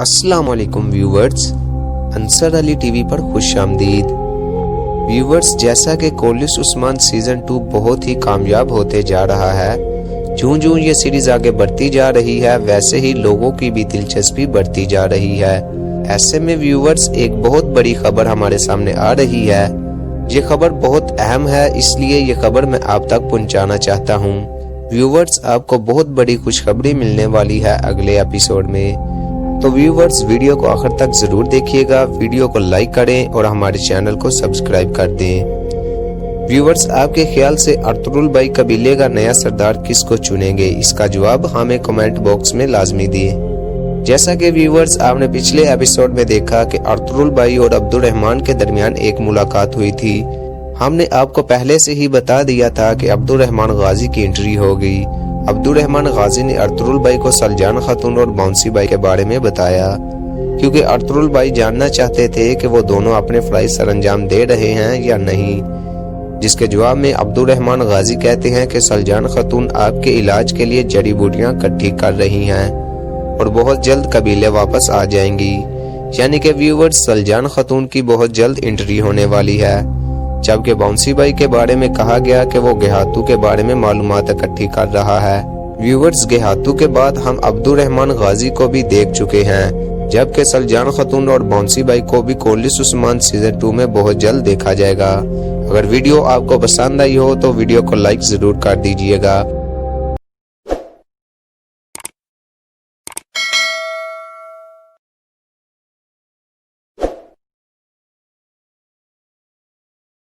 अस्सलाम वालेकुम viewers, Ansar Ali TV पर खुश आमदीद। व्यूवर्स, जैसा कि कोलिस उस्मान सीजन 2 बहुत ही कामयाब होते जा रहा है, जूं ये सीरीज आगे बढ़ती जा रही है वैसे ही लोगों की भी दिलचस्पी बढ़ती जा रही है। ऐसे में व्यूवर्स, एक बहुत बड़ी खबर हमारे सामने आ रही है। ये खबर बहुत अहम है, इसलिए ये खबर मैं आप तक पहुंचाना चाहता हूँ। व्यूवर्स, आपको बहुत बड़ी खुशखबरी मिलने वाली है अगले एपिसोड में। तो व्यूवर्स, वीडियो को आखिर तक जरूर देखिएगा, वीडियो को लाइक करें और हमारे चैनल को सब्सक्राइब कर दें। व्यूवर्स, आपके ख्याल से अर्तुगरुल भाई कबीले का नया सरदार किसको चुनेंगे? इसका जवाब हमें कमेंट बॉक्स में लाजमी दिए। जैसा कि व्यूवर्स, आपने पिछले एपिसोड में देखा कि अर्तुगरुल भाई और अब्दुर्रहमान के दरमियान एक मुलाकात हुई थी। हमने आपको पहले से ही बता दिया था कि अब्दुर्रहमान गाजी की एंट्री होगी। अब्दुर्रहमान गाजी ने अर्तुगरुल भाई को सलजान खातून और बाउंसी भाई के बारे में बताया, क्योंकि अर्तुगरुल भाई जानना चाहते थे कि वो दोनों अपने फराइज सरअंजाम दे रहे हैं या नहीं। जिसके जवाब में अब्दुर्रहमान गाजी कहते हैं कि सलजान खातून आपके इलाज के लिए जड़ी बूटियां इकट्ठी कर रही हैं और बहुत जल्द कबीले वापस आ जाएंगी। यानी कि व्यूवर्स, सलजान खातून की बहुत जल्द एंट्री होने वाली है। जबकि बाउंसी भाई के बारे में कहा गया कि वो गेहातू के बारे में मालूमात इकट्ठी कर रहा है। व्यूवर्स, गेहातू के बाद हम अब्दुर्रहमान गाजी को भी देख चुके हैं, जबकि सलजान खातून और बाउंसी भाई को भी कोलिस उस्मान सीजन 2 में बहुत जल्द देखा जाएगा। अगर वीडियो आपको पसंद आई हो तो वीडियो को लाइक जरूर कर दीजिएगा।